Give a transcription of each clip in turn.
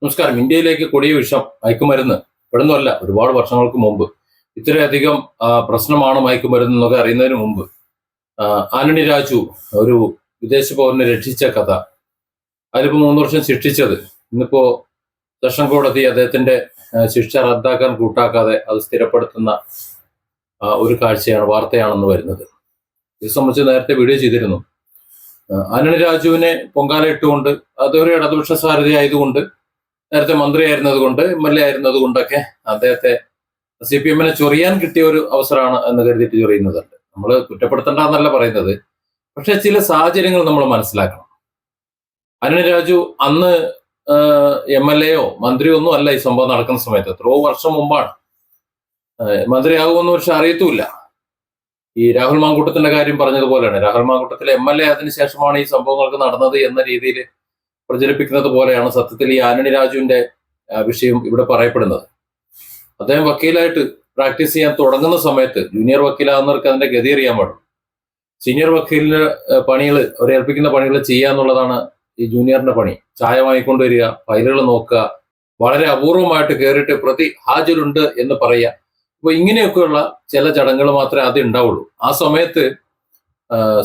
നമസ്കാരം. ഇന്ത്യയിലേക്ക് കൊടിയ വിഷം മയക്കുമരുന്ന് ഇവിടുന്നല്ല, ഒരുപാട് വർഷങ്ങൾക്ക് മുമ്പ് ഇത്രയധികം പ്രശ്നമാണ് മയക്കുമരുന്ന് എന്നൊക്കെ അറിയുന്നതിന് മുമ്പ് ആന്റണി രാജു ഒരു വിദേശ പൗരനെ രക്ഷിച്ച കഥ, അതിലിപ്പോ 3 വർഷം ശിക്ഷിച്ചത്, ഇന്നിപ്പോ സെഷൻ കോടതി അദ്ദേഹത്തിന്റെ ശിക്ഷ റദ്ദാക്കാൻ കൂട്ടാക്കാതെ അത് സ്ഥിരപ്പെടുത്തുന്ന ഒരു കാഴ്ചയാണ്, വാർത്തയാണെന്ന് വരുന്നത്. ഇത് സംബന്ധിച്ച് നേരത്തെ വീഡിയോ ചെയ്തിരുന്നു. ആന്റണി രാജുവിനെ പൊങ്കാല ഇട്ടുകൊണ്ട്, അതൊരു ഇടതുപക്ഷ സാരഥി ആയതുകൊണ്ട്, നേരത്തെ മന്ത്രിയായിരുന്നത് കൊണ്ട്, MLA ആയിരുന്നത് കൊണ്ടൊക്കെ അദ്ദേഹത്തെ CPM-നെ ചൊറിയാൻ കിട്ടിയ ഒരു അവസരമാണ് എന്ന് കരുതിയിട്ട് ചൊറിയുന്നതുണ്ട്. നമ്മൾ കുറ്റപ്പെടുത്തണ്ടെന്നല്ല പറയുന്നത്, പക്ഷെ ചില സാഹചര്യങ്ങൾ നമ്മൾ മനസ്സിലാക്കണം. ആന്റണി രാജു അന്ന് MLA-യോ മന്ത്രിയോ ഒന്നും അല്ല ഈ സംഭവം നടക്കുന്ന സമയത്ത്, എത്രയോ വർഷം മുമ്പാണ്. മന്ത്രിയാകുമെന്ന് പക്ഷെ അറിയത്തുമില്ല. ഈ രാഹുൽ മാങ്കൂട്ടത്തിന്റെ കാര്യം പറഞ്ഞതുപോലെയാണ്. രാഹുൽ മാങ്കൂട്ടത്തിലെ MLA അതിനുശേഷമാണ് ഈ സംഭവങ്ങൾക്ക് നടന്നത് എന്ന രീതിയിൽ പ്രചരിപ്പിക്കുന്നത് പോലെയാണ് സത്യത്തിൽ ഈ ആന്റണി രാജുവിന്റെ വിഷയം ഇവിടെ പറയപ്പെടുന്നത്. അദ്ദേഹം വക്കീലായിട്ട് പ്രാക്ടീസ് ചെയ്യാൻ തുടങ്ങുന്ന സമയത്ത് ജൂനിയർ വക്കീലാകുന്നവർക്ക് അതിന്റെ ഗതി അറിയാൻ പാടും. സീനിയർ വക്കീലിന്റെ പണികൾ, അവർ ഏൽപ്പിക്കുന്ന പണികൾ ചെയ്യാന്നുള്ളതാണ് ഈ ജൂനിയറിന്റെ പണി. ചായ വാങ്ങിക്കൊണ്ടുവരിക, ഫയലുകൾ നോക്കുക, വളരെ അപൂർവമായിട്ട് കയറിയിട്ട് പ്രതി ഹാജരുണ്ട് എന്ന് പറയുക. അപ്പൊ ഇങ്ങനെയൊക്കെയുള്ള ചില ചടങ്ങുകൾ മാത്രമേ ആദ്യം ഉണ്ടാവുള്ളൂ. ആ സമയത്ത്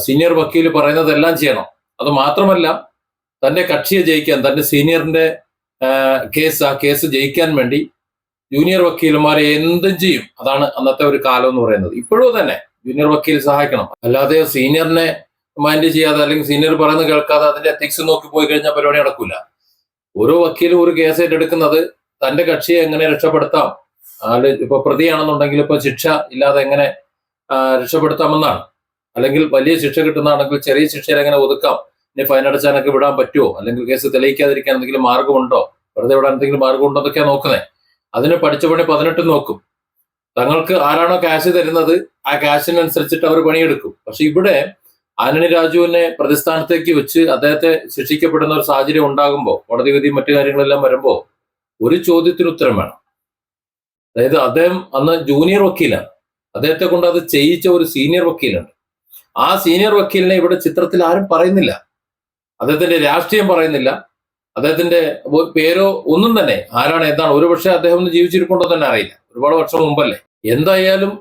സീനിയർ വക്കീൽ പറയുന്നതെല്ലാം ചെയ്യണം. അത് മാത്രമല്ല, തന്റെ കക്ഷിയെ ജയിക്കാൻ, തന്റെ സീനിയറിന്റെ ആ കേസ് ജയിക്കാൻ വേണ്ടി ജൂനിയർ വക്കീലന്മാരെ എന്തും ചെയ്യും. അതാണ് അന്നത്തെ ഒരു കാലം എന്ന് പറയുന്നത്. ഇപ്പോഴും തന്നെ ജൂനിയർ വക്കീൽ സഹായിക്കണം. അല്ലാതെ സീനിയറിനെ മൈൻഡ് ചെയ്യാതെ അല്ലെങ്കിൽ സീനിയർ പറയുന്നത് കേൾക്കാതെ അതിന്റെ എത്തിക്സ് നോക്കി പോയി കഴിഞ്ഞാൽ പരിപാടി നടക്കൂല. ഓരോ വക്കീലും ഒരു കേസ് ഏറ്റെടുക്കുന്നത് തന്റെ കക്ഷിയെ എങ്ങനെ രക്ഷപ്പെടുത്താം, ഇപ്പൊ പ്രതിയാണെന്നുണ്ടെങ്കിൽ ഇപ്പൊ ശിക്ഷ ഇല്ലാതെ എങ്ങനെ രക്ഷപ്പെടുത്താമെന്നാണ്. അല്ലെങ്കിൽ വലിയ ശിക്ഷ കിട്ടുന്നതാണെങ്കിൽ ചെറിയ ശിക്ഷയിൽ എങ്ങനെ ഒതുക്കാം, ഇനി ഫൈൻ അടച്ചാനൊക്കെ വിടാൻ പറ്റുമോ, അല്ലെങ്കിൽ കേസ് തെളിയിക്കാതിരിക്കാൻ എന്തെങ്കിലും മാർഗമുണ്ടോ, വെറുതെ വിടാൻ എന്തെങ്കിലും മാർഗമുണ്ടോ എന്നൊക്കെയാണ് നോക്കുന്നത്. അതിന് പഠിച്ച പണി 18 നോക്കും. തങ്ങൾക്ക് ആരാണോ ക്യാഷ് തരുന്നത് ആ ക്യാഷിനനുസരിച്ചിട്ട് അവർ പണിയെടുക്കും. പക്ഷെ ഇവിടെ ആന്റണി രാജുവിനെ പ്രതിസ്ഥാനത്തേക്ക് വെച്ച് അദ്ദേഹത്തെ ശിക്ഷിക്കപ്പെടുന്ന ഒരു സാഹചര്യം ഉണ്ടാകുമ്പോൾ, കോടതി വിധി മറ്റു കാര്യങ്ങളെല്ലാം വരുമ്പോൾ ഒരു ചോദ്യത്തിന് ഉത്തരം വേണം. അതായത് അദ്ദേഹം അന്ന് ജൂനിയർ വക്കീലാണ്, അദ്ദേഹത്തെ കൊണ്ട് അത് ചെയ്യിച്ച ഒരു സീനിയർ വക്കീലുണ്ട്. ആ സീനിയർ വക്കീലിനെ ഇവിടെ ചിത്രത്തിൽ ആരും പറയുന്നില്ല. അദ്ദേഹത്തിന്റെ രാഷ്ട്രീയം പറയുന്നില്ല, അദ്ദേഹത്തിന്റെ പേരോ ഒന്നും തന്നെ. ആരാണ്, എന്താണ്, ഒരുപക്ഷെ അദ്ദേഹം ഒന്ന് ജീവിച്ചിരിപ്പുണ്ടോ തന്നെ അറിയില്ല, ഒരുപാട് വർഷം മുമ്പല്ലേ. എന്തായാലും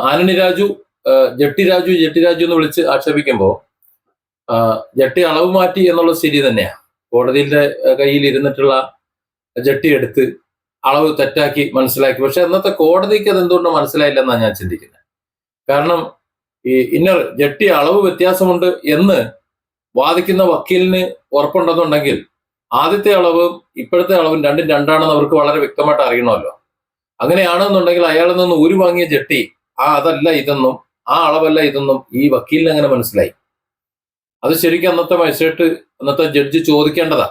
ആന്റണി രാജു ജട്ടി രാജു എന്ന് വിളിച്ച് ആക്ഷേപിക്കുമ്പോൾ ജട്ടി അളവ് മാറ്റി എന്നുള്ള ശരി തന്നെയാണ്. കോടതിയുടെ കയ്യിൽ ഇരുന്നിട്ടുള്ള ജട്ടി എടുത്ത് അളവ് തെറ്റാക്കി മനസ്സിലാക്കി. പക്ഷെ അന്നത്തെ കോടതിക്ക് അത് എന്തുകൊണ്ട് മനസ്സിലായില്ലെന്നാണ് ഞാൻ ചിന്തിക്കുന്നത്. കാരണം ഈ ജട്ടി അളവ് വ്യത്യാസമുണ്ട് എന്ന് വാദിക്കുന്ന വക്കീലിന് ഉറപ്പുണ്ടെന്നുണ്ടെങ്കിൽ ആദ്യത്തെ അളവും ഇപ്പോഴത്തെ അളവും രണ്ടും രണ്ടാണെന്ന് അവർക്ക് വളരെ വ്യക്തമായിട്ട് അറിയണമല്ലോ. അങ്ങനെയാണെന്നുണ്ടെങ്കിൽ അയാളിൽ നിന്ന് ഊരി വാങ്ങിയ ജട്ടി അതല്ല ഇതെന്നും ആ അളവല്ല ഇതെന്നും ഈ വക്കീലിന് അങ്ങനെ മനസ്സിലായി. അത് ശരിക്കും അന്നത്തെ ജഡ്ജി ചോദിക്കേണ്ടതാ.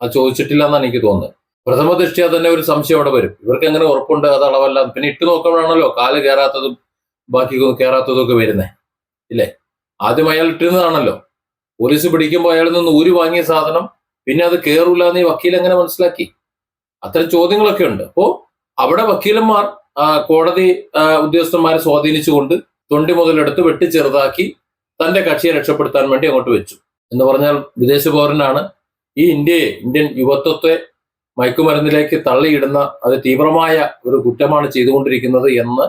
അത് ചോദിച്ചിട്ടില്ല എന്നാണ് എനിക്ക് തോന്നുന്നത്. പ്രഥമ ദൃഷ്ടിയ തന്നെ ഒരു സംശയം അവിടെ വരും. ഇവർക്ക് എങ്ങനെ ഉറപ്പുണ്ട് അത് അളവല്ല? പിന്നെ ഇട്ട് നോക്കുമ്പോഴാണല്ലോ കാല് കയറാത്തതും ബാക്കി കയറാത്തതും ഒക്കെ വരുന്നേ, ഇല്ലേ? ആദ്യം അയാൾ ഇട്ടിരുന്നതാണല്ലോ. പോലീസ് പിടിക്കുമ്പോൾ അയാളിൽ നിന്ന് ഊരി വാങ്ങിയ സാധനം പിന്നെ അത് കയറൂല എന്ന് ഈ വക്കീൽ എങ്ങനെ മനസ്സിലാക്കി? അത്തരം ചോദ്യങ്ങളൊക്കെ ഉണ്ട്. അപ്പോ അവിടെ വക്കീലന്മാർ കോടതി ഉദ്യോഗസ്ഥന്മാരെ സ്വാധീനിച്ചുകൊണ്ട് തൊണ്ടി മുതലെടുത്ത് വെട്ടി ചെറുതാക്കി തന്റെ കക്ഷിയെ രക്ഷപ്പെടുത്താൻ വേണ്ടി അങ്ങോട്ട് വെച്ചു. എന്ന് പറഞ്ഞാൽ വിദേശ പൗരനാണ്. ഈ ഇന്ത്യൻ യുവത്വത്തെ മയക്കുമരുന്നിലേക്ക് തള്ളിയിടുന്ന അത് തീവ്രമായ ഒരു കുറ്റമാണ് ചെയ്തുകൊണ്ടിരിക്കുന്നത് എന്ന്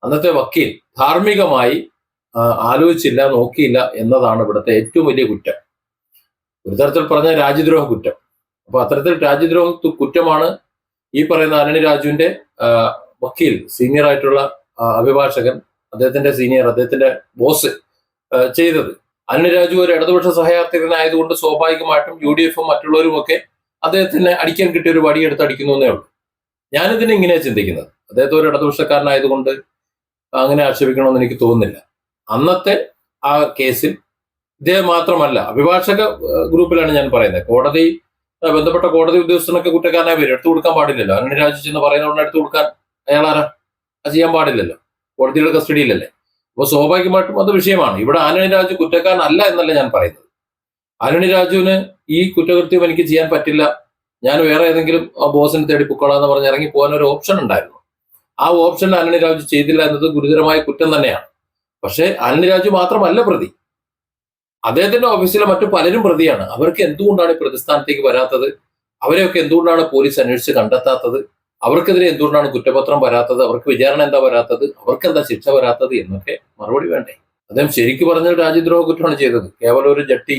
അന്നത്തെ വക്കീൽ ധാർമ്മികമായി ആലോചിച്ചില്ല, നോക്കിയില്ല എന്നതാണ് ഇവിടുത്തെ ഏറ്റവും വലിയ കുറ്റം. ഒരു തരത്തിൽ പറഞ്ഞ രാജ്യദ്രോഹ കുറ്റം. അപ്പൊ അത്തരത്തിൽ രാജ്യദ്രോഹ കുറ്റമാണ് ഈ പറയുന്ന ആന്റണി രാജുവിന്റെ വക്കീൽ, സീനിയർ ആയിട്ടുള്ള അഭിഭാഷകൻ, അദ്ദേഹത്തിന്റെ ബോസ് ചെയ്തത്. ആന്റണി രാജു ഒരു ഇടതുപക്ഷ സഹയാത്രികനായതുകൊണ്ട് സ്വാഭാവികമായിട്ടും UDF-ഉം മറ്റുള്ളവരും ഒക്കെ അദ്ദേഹത്തിന് അടിക്കാൻ കിട്ടിയ ഒരു വടിയെടുത്ത് അടിക്കുന്നു എന്നേ ഉള്ളൂ. ഞാനിതിനെ ഇങ്ങനെയാണ് ചിന്തിക്കുന്നത്. അദ്ദേഹത്തെ ഒരു ഇടതുപക്ഷക്കാരനായതുകൊണ്ട് അങ്ങനെ ആക്ഷേപിക്കണമെന്ന് എനിക്ക് തോന്നുന്നില്ല. അന്നത്തെ ആ കേസിൽ ഇദ്ദേഹം മാത്രമല്ല, അഭിഭാഷക ഗ്രൂപ്പിലാണ് ഞാൻ പറയുന്നത്. ബന്ധപ്പെട്ട കോടതി ഉദ്യോഗസ്ഥനൊക്കെ കുറ്റക്കാരനായി വരും. എടുത്തു കൊടുക്കാൻ പാടില്ലല്ലോ. ആന്റണി രാജു ചെന്ന് പറയുന്നതുകൊണ്ട് എടുത്തു കൊടുക്കാൻ അയാളാരാ? അത് ചെയ്യാൻ പാടില്ലല്ലോ, കോടതിയുടെ കസ്റ്റഡിയിലല്ലേ. അപ്പോൾ സ്വാഭാവികമായിട്ടും അത് വിഷയമാണ്. ഇവിടെ ആന്റണി രാജു കുറ്റക്കാരനല്ല എന്നല്ല ഞാൻ പറയുന്നത്. ആന്റണി രാജുവിന് ഈ കുറ്റകൃത്യം എനിക്ക് ചെയ്യാൻ പറ്റില്ല, ഞാൻ വേറെ ഏതെങ്കിലും ബോസിനെ തേടി പൊക്കോളാന്ന് പറഞ്ഞ് ഇറങ്ങി പോകാൻ ഒരു ഓപ്ഷൻ ഉണ്ടായിരുന്നു. ആ ഓപ്ഷൻ ആന്റണി രാജു ചെയ്തില്ല എന്നത് ഗുരുതരമായ കുറ്റം തന്നെയാണ്. പക്ഷേ ആന്റണി രാജു മാത്രമല്ല പ്രതി, അദ്ദേഹത്തിന്റെ ഓഫീസിലെ മറ്റു പലരും പ്രതിയാണ്. അവർക്ക് എന്തുകൊണ്ടാണ് ഈ പ്രതിസ്ഥാനത്തേക്ക് വരാത്തത്? അവരെയൊക്കെ എന്തുകൊണ്ടാണ് പോലീസ് അന്വേഷിച്ച് കണ്ടെത്താത്തത്? അവർക്കെതിരെ എന്തുകൊണ്ടാണ് കുറ്റപത്രം വരാത്തത്? അവർക്ക് വിചാരണ എന്താ വരാത്തത്? അവർക്ക് എന്താ ശിക്ഷ വരാത്തത് എന്നൊക്കെ മറുപടി വേണ്ടേ? അദ്ദേഹം ശരിക്കും പറഞ്ഞാൽ രാജ്യദ്രോഹ കുറ്റമാണ് ചെയ്തത്. കേവലം ഒരു ജട്ടി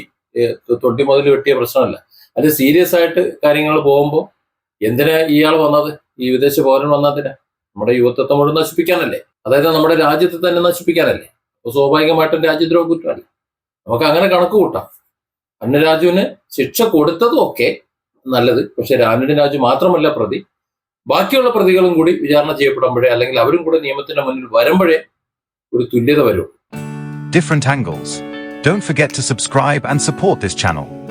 തൊണ്ടി മുതൽ വെട്ടിയ പ്രശ്നമല്ല. അത് സീരിയസ് ആയിട്ട് കാര്യങ്ങൾ പോകുമ്പോൾ എന്തിനാ ഇയാൾ വന്നത്? ഈ വിദേശ പൗരൻ വന്നതിനാ നമ്മുടെ യുവത്വത്തെ മുഴുവൻ നശിപ്പിക്കാനല്ലേ? അതായത് നമ്മുടെ രാജ്യത്തെ തന്നെ നശിപ്പിക്കാനല്ലേ? അപ്പോൾ സ്വാഭാവികമായിട്ടും രാജ്യദ്രോഹ കുറ്റമല്ല. നമുക്ക് അങ്ങനെ കണക്ക് കൂട്ടാം. ആന്റണി രാജുവിന് ശിക്ഷ കൊടുത്തതും ഒക്കെ നല്ലത്. പക്ഷെ ആന്റണി രാജു മാത്രമല്ല പ്രതി, ബാക്കിയുള്ള പ്രതികളും കൂടി വിചാരണ ചെയ്യപ്പെടുമ്പോഴേ, അല്ലെങ്കിൽ അവരും കൂടെ നിയമത്തിന്റെ മുന്നിൽ വരുമ്പോഴേ ഒരു തുല്യത വരും. Different angles. Don't forget to subscribe and support this channel.